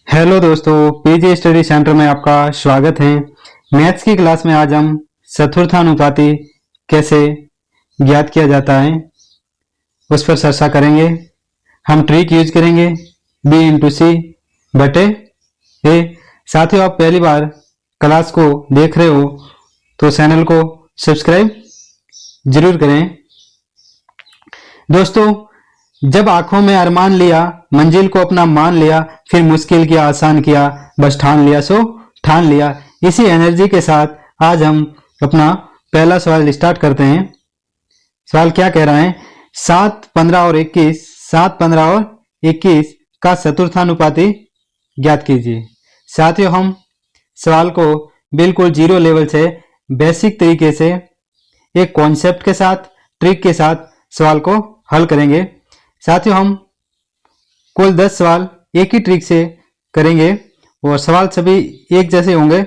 Hello दोस्तों, PG study centre में आपका स्वागत है। मैथ्स की क्लास में आज हम चतुर्थानुपाती कैसे ज्ञात किया जाता है उस पर चर्चा करेंगे। हम ट्रिक यूज करेंगे b इंटू सी बटे ए। साथियों, आप पहली बार क्लास को देख रहे हो तो चैनल को सब्सक्राइब जरूर करें। दोस्तों, जब आंखों में अरमान लिया, मंजिल को अपना मान लिया, फिर मुश्किल किया आसान किया, बस ठान लिया सो ठान लिया। इसी एनर्जी के साथ आज हम अपना पहला सवाल स्टार्ट करते हैं। सवाल क्या कह रहा है? 7, 15 और 21, 7, 15 और 21 का चतुर्थानुपाती ज्ञात कीजिए। साथियों, हम सवाल को बिल्कुल जीरो लेवल से बेसिक तरीके से एक कॉन्सेप्ट के साथ, ट्रिक के साथ सवाल को हल करेंगे। साथियों, हम कुल 10 सवाल एक ही ट्रिक से करेंगे और सवाल सभी एक जैसे होंगे।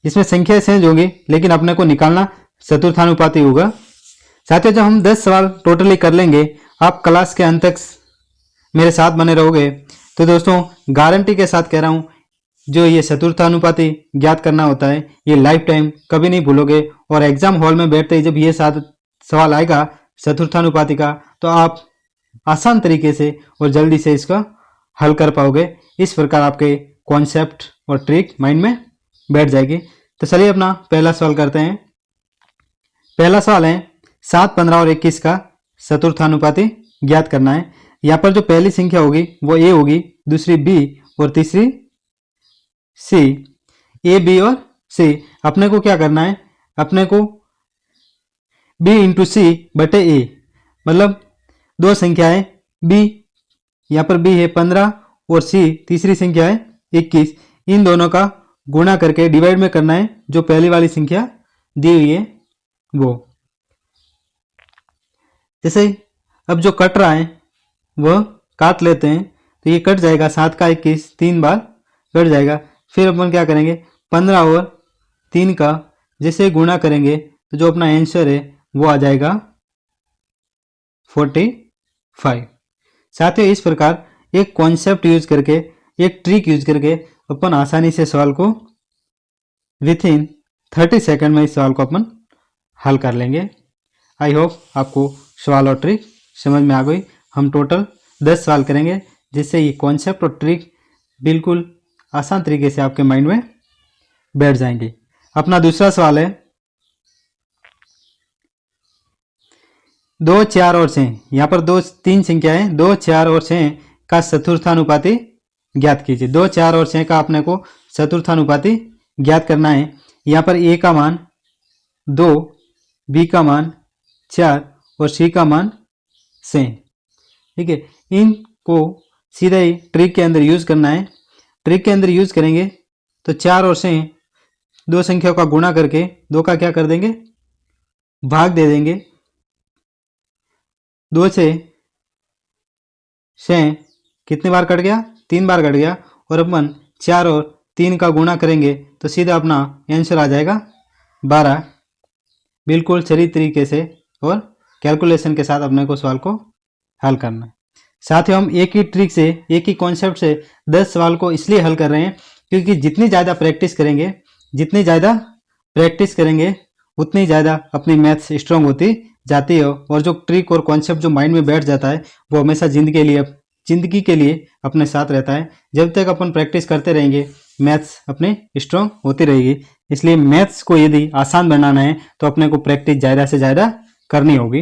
इसमें संख्या चेंज होगी लेकिन अपने को निकालना चतुर्थानुपाती होगा। साथियों, जब हम 10 सवाल टोटली कर लेंगे, आप क्लास के अंत तक मेरे साथ बने रहोगे तो दोस्तों गारंटी के साथ कह रहा हूँ, जो ये चतुर्थानुपाती ज्ञात करना होता है ये लाइफ टाइम कभी नहीं भूलोगे। और एग्जाम हॉल में बैठते ही जब ये 7 सवाल आएगा चतुर्थानुपाती का, तो आप आसान तरीके से और जल्दी से इसका हल कर पाओगे। इस प्रकार आपके कॉन्सेप्ट और ट्रिक माइंड में बैठ जाएगी। तो चलिए अपना पहला सवाल करते हैं। पहला सवाल है 7, 15 और 21 का चतुर्थानुपाती ज्ञात करना है। यहाँ पर जो पहली संख्या होगी वो ए होगी, दूसरी बी और तीसरी सी। ए, बी और सी। अपने को क्या करना है? अपने को बी इंटू सी बटे ए, मतलब दो संख्या है b, यहाँ पर b है 15 और c तीसरी संख्या है 21। इन दोनों का गुणा करके डिवाइड में करना है जो पहली वाली संख्या दी हुई है वो। जैसे अब जो कट रहा है वह काट लेते हैं तो ये कट जाएगा। 7 का 21 3 बार कट जाएगा। फिर अपन क्या करेंगे? 15 और 3 का जैसे गुणा करेंगे तो जो अपना आंसर है वो आ जाएगा 45। साथियों, इस प्रकार एक कॉन्सेप्ट यूज करके, एक ट्रिक यूज करके अपन आसानी से सवाल को विथ इन 30 सेकंड में इस सवाल को अपन हल कर लेंगे। आई होप आपको सवाल और ट्रिक समझ में आ गई। हम टोटल 10 सवाल करेंगे जिससे ये कॉन्सेप्ट और ट्रिक बिल्कुल आसान तरीके से आपके माइंड में बैठ जाएंगे। अपना दूसरा सवाल है 2, 4 और 6। यहाँ पर 3 संख्या है, 2, 4 और 6 का चतुर्थानुपाती ज्ञात कीजिए। 2, 4 और 6 का अपने को चतुर्थानुपाती ज्ञात करना है। यहाँ पर ए का मान 2, बी का मान 4 और सी का मान 6। ठीक है, इनको सीधा ही ट्रिक के अंदर यूज करना है। ट्रिक के अंदर यूज करेंगे तो 4 और 6 दो संख्याओं का गुणा करके 2 का क्या कर देंगे? भाग दे देंगे। 2 से 6 कितनी बार कट गया? 3 बार कट गया। और अपन 4 और 3 का गुणा करेंगे तो सीधा अपना आंसर आ जाएगा 12। बिल्कुल सही तरीके से और कैलकुलेशन के साथ अपने को सवाल को हल करना है। साथ ही हम एक ही ट्रिक से, एक ही कॉन्सेप्ट से 10 सवाल को इसलिए हल कर रहे हैं क्योंकि जितनी ज़्यादा प्रैक्टिस करेंगे उतनी ज़्यादा अपनी मैथ्स स्ट्रांग होती जाती है। और जो ट्रिक और कॉन्सेप्ट जो माइंड में बैठ जाता है वो हमेशा जिंदगी के लिए अपने साथ रहता है। जब तक अपन प्रैक्टिस करते रहेंगे मैथ्स अपनी स्ट्रांग होती रहेगी। इसलिए मैथ्स को यदि आसान बनाना है तो अपने को प्रैक्टिस ज़्यादा से ज़्यादा करनी होगी।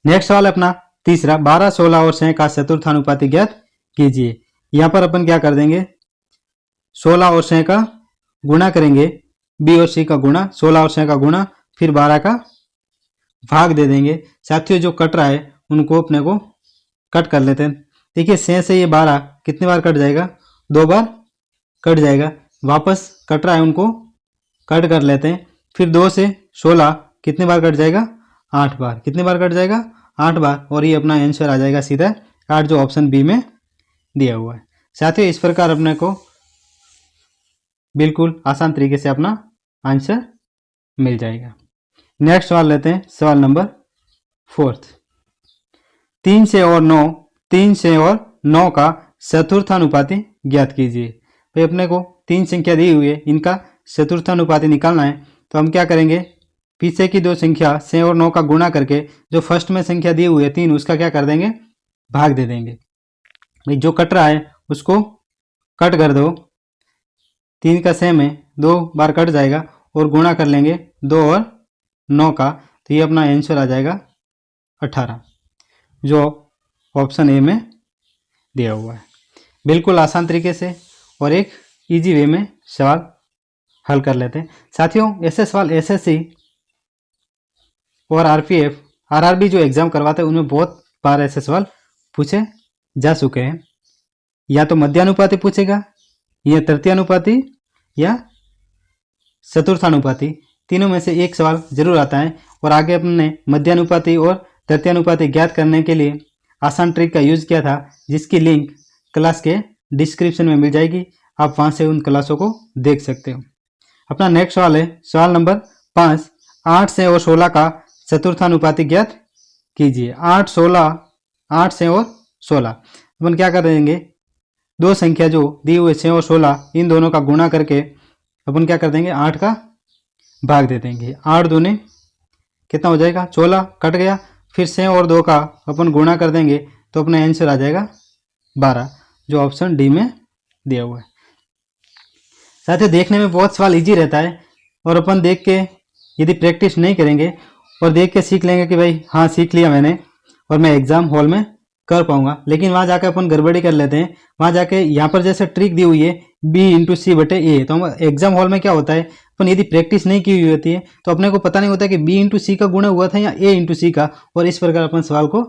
नेक्स्ट सवाल अपना तीसरा 12, 16 और 6 का चतुर्थानुपाती ज्ञात कीजिए। यहाँ पर अपन क्या कर देंगे? 16 और 6 का गुणा करेंगे, बी और सी का गुणा, 16 और 6 का गुणा, फिर 12 का भाग दे देंगे। साथियों, जो कट रहा है उनको अपने को कट कर लेते हैं। देखिए 6 से ये 12 कितनी बार कट जाएगा? 2 बार कट जाएगा। वापस कट रहा है उनको कट कर लेते हैं। फिर 2 से 16 कितनी बार कट जाएगा? 8 बार। कितनी बार कट जाएगा? 8 बार। और ये अपना आंसर आ जाएगा सीधा 8 जो ऑप्शन बी में दिया हुआ है। साथियों, इस प्रकार अपने को बिल्कुल आसान तरीके से अपना आंसर मिल जाएगा। नेक्स्ट सवाल लेते हैं, सवाल नंबर 4। 3 से और 9 का चतुर्थानुपाती ज्ञात कीजिए। भाई अपने को तीन संख्या दी हुई है, इनका चतुर्थानुपाती निकालना है। तो हम क्या करेंगे, पीछे की दो संख्या 6 और 9 का गुणा करके जो फर्स्ट में संख्या दी हुई है 3, उसका क्या कर देंगे, भाग दे देंगे। भाई जो कट रहा है उसको कट कर दो, 3 का 6 में 2 बार कट जाएगा और गुणा कर लेंगे 2 और 9 का, तो ये अपना आंसर आ जाएगा 18, जो ऑप्शन ए में दिया हुआ है। बिल्कुल आसान तरीके से और एक इजी वे में सवाल हल कर लेते हैं। साथियों, ऐसे सवाल एसएससी और आरपीएफ, आरआरबी जो एग्जाम करवाते हैं उनमें बहुत बार ऐसे सवाल पूछे जा चुके हैं। या तो मध्यानुपाती पूछेगा, या तृतीयानुपाती, या चतुर्थानुपाती, तीनों में से एक सवाल जरूर आता है। और आगे अपने मध्यानुपाती और तृतीयानुपाती ज्ञात करने के लिए आसान ट्रिक का यूज किया था, जिसकी लिंक क्लास के डिस्क्रिप्शन में मिल जाएगी, आप वहां से उन क्लासों को देख सकते हो। अपना नेक्स्ट सवाल है सवाल नंबर 5, 8 से और 16 का चतुर्थानुपाती ज्ञात कीजिए। 8 से और 16 अपन क्या कर देंगे, दो संख्या जो दी हुई 6 और 16, इन दोनों का गुणा करके अपन क्या कर देंगे, 8 का भाग दे देंगे। 8 दूने कितना हो जाएगा, 16, कट गया। फिर 6 और 2 का अपन गुणा कर देंगे तो अपना आंसर आ जाएगा 12, जो ऑप्शन डी में दिया हुआ है। साथ ही देखने में बहुत सवाल इजी रहता है, और अपन देख के यदि प्रैक्टिस नहीं करेंगे और देख के सीख लेंगे कि भाई हाँ सीख लिया मैंने और मैं एग्जाम हॉल में कर पाऊंगा, लेकिन वहां जाकर अपन गड़बड़ी कर लेते हैं। वहां जाके यहाँ पर जैसे ट्रिक दी हुई है B/C/A, तो हम एग्जाम हॉल में क्या होता है, अपन यदि प्रैक्टिस नहीं की हुई होती है तो अपने को पता नहीं होता कि B/C का गुणा हुआ था या A/C का, और इस प्रकार अपन सवाल को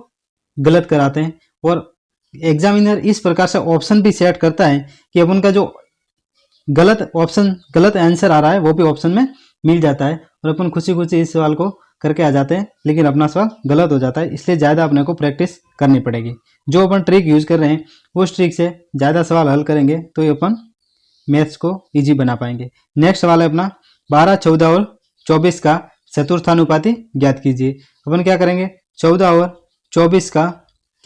गलत कराते हैं। और एग्जामिनर इस प्रकार से ऑप्शन भी सेट करता है कि अपन का जो गलत आंसर आ रहा है वो भी ऑप्शन में मिल जाता है, और अपन खुशी खुशी इस सवाल को करके आ जाते हैं, लेकिन अपना सवाल गलत हो जाता है। इसलिए ज़्यादा अपने को प्रैक्टिस करनी पड़ेगी। जो अपन ट्रिक यूज कर रहे हैं उस ट्रिक से ज़्यादा सवाल हल करेंगे तो ये अपन मैथ्स को इजी बना पाएंगे। नेक्स्ट सवाल है अपना 12, 14 और 24 का चतुर्थानुपाती ज्ञात कीजिए। अपन क्या करेंगे, 14 और 24 का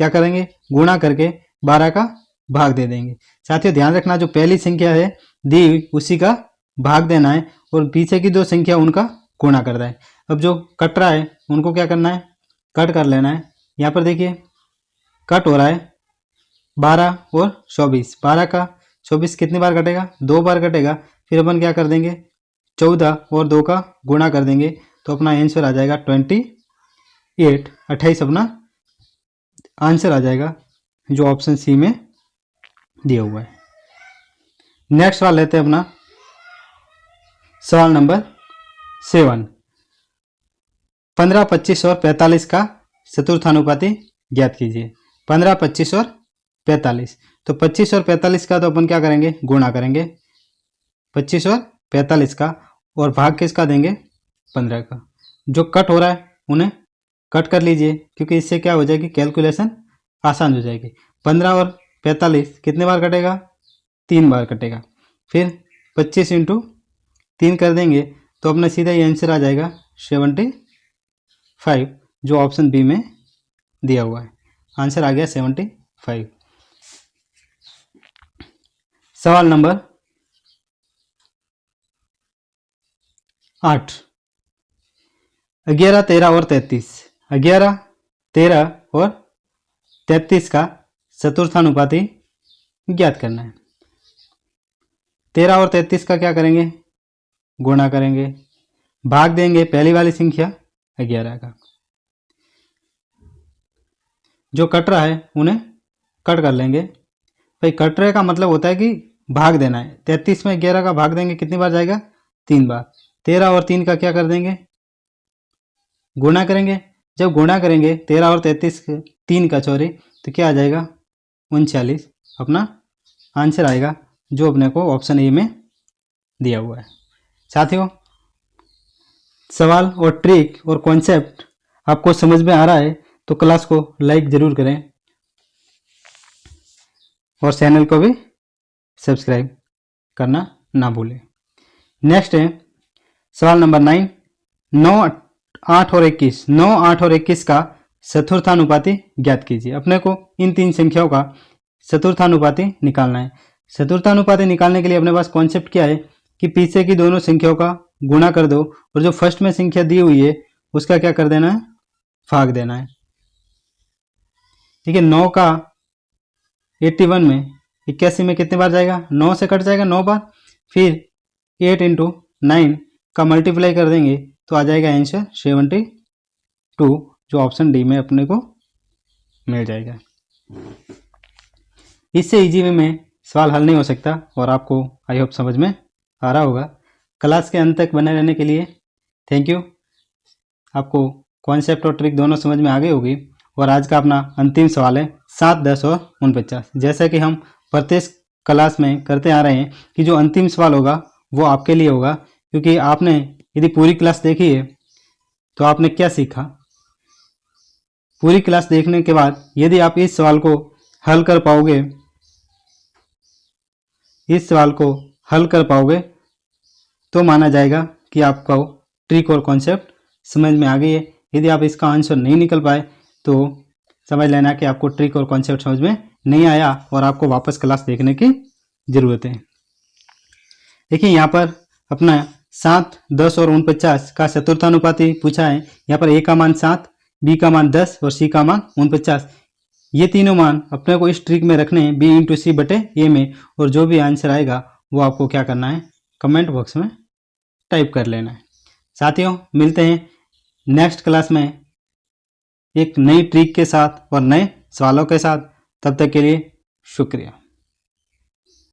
क्या करेंगे, गुणा करके 12 का भाग दे देंगे। साथियों ध्यान रखना, जो पहली संख्या है दी उसी का भाग देना है, और पीछे की दो संख्या उनका गुणा करना है। अब जो कट रहा है उनको क्या करना है, कट कर लेना है। यहाँ पर देखिए कट हो रहा है 12 और 24, 12 का 24 कितनी बार कटेगा, 2 बार कटेगा। फिर अपन क्या कर देंगे, 14 और 2 का गुणा कर देंगे तो अपना आंसर आ जाएगा 28, 28 अपना आंसर आ जाएगा, जो ऑप्शन सी में दिया हुआ है। नेक्स्ट सवाल लेते हैं अपना सवाल नंबर 7, 15, 25 और 45 का चतुर्थानुपाती ज्ञात कीजिए। 15, 25 और 45, तो 25 और 45 का तो अपन क्या करेंगे, गुणा करेंगे 25 और 45 का, और भाग किसका देंगे, 15 का। जो कट हो रहा है उन्हें कट कर लीजिए, क्योंकि इससे क्या हो जाएगी, कैलकुलेशन आसान हो जाएगी। 15 और 45 कितने बार कटेगा, 3 बार कटेगा। फिर 25 × 3 कर देंगे तो अपना सीधा ये आंसर आ जाएगा 75, जो ऑप्शन बी में दिया हुआ है। आंसर आ गया 75। सवाल नंबर 8, 11, 13 और 33, 11, 13 और 33 का चतुर्थानुपाती ज्ञात करना है। 13 और 33 का क्या करेंगे, गुणा करेंगे, भाग देंगे पहली वाली संख्या 11 का। जो कट रहा है उन्हें कट कर लेंगे। भाई कट रहे का मतलब होता है कि भाग देना है। 33 में 11 का भाग देंगे कितनी बार जाएगा, 3 बार। 13 और 3 का क्या कर देंगे, गुणा करेंगे। जब गुणा करेंगे 13 और 33 3 का सॉरी, तो क्या आ जाएगा 39, अपना आंसर आएगा, जो अपने को ऑप्शन ए में दिया हुआ है। साथियों सवाल और ट्रिक और कॉन्सेप्ट आपको समझ में आ रहा है तो क्लास को लाइक जरूर करें, और चैनल को भी सब्सक्राइब करना ना भूलें। नेक्स्ट है सवाल नंबर 9, 9, 8 और 21, 9, 8 और 21 का चतुर्थानुपाती ज्ञात कीजिए। अपने को इन तीन संख्याओं का चतुर्थानुपाती निकालना है। चतुर्थानुपाती निकालने के लिए अपने पास कॉन्सेप्ट क्या है कि पीछे की दोनों संख्याओं का गुणा कर दो और जो फर्स्ट में संख्या दी हुई है उसका क्या कर देना है, भाग देना है। ठीक है, 9 का 81 में 81 में कितने बार जाएगा, 9 से कट जाएगा 9 बार, फिर 8 इंटू 9 का मल्टीप्लाई कर देंगे तो आ जाएगा आंसर 72, जो ऑप्शन डी में अपने को मिल जाएगा। इससे इजी वे में सवाल हल नहीं हो सकता और आपको आई होप समझ में आ रहा होगा। क्लास के अंत तक बने रहने के लिए थैंक यू। आपको कॉन्सेप्ट और ट्रिक दोनों समझ में आ गई होगी। और आज का अपना अंतिम सवाल है 7, 10 और 49। जैसा कि हम प्रत्येक क्लास में करते आ रहे हैं कि जो अंतिम सवाल होगा वो आपके लिए होगा, क्योंकि आपने यदि पूरी क्लास देखी है तो आपने क्या सीखा। पूरी क्लास देखने के बाद यदि आप इस सवाल को हल कर पाओगे, तो माना जाएगा कि आपको ट्रिक और कॉन्सेप्ट समझ में आ गई है। यदि आप इसका आंसर नहीं निकल पाए तो समझ लेना कि आपको ट्रिक और कॉन्सेप्ट समझ में नहीं आया और आपको वापस क्लास देखने की ज़रूरत है। देखिए यहाँ पर अपना 7, 10 और 49 का चतुर्थानुपाती पूछा है। यहाँ पर ए का मान 7, बी का मान 10 और सी का मान 49। ये तीनों मान अपने को इस ट्रिक में रखने हैं बी इंटू सी बटे ए में, और जो भी आंसर आएगा वो आपको क्या करना है, कमेंट बॉक्स में टाइप कर लेना है। साथियों, मिलते हैं नेक्स्ट क्लास में एक नई ट्रिक के साथ और नए सवालों के साथ। तब तक के लिए शुक्रिया।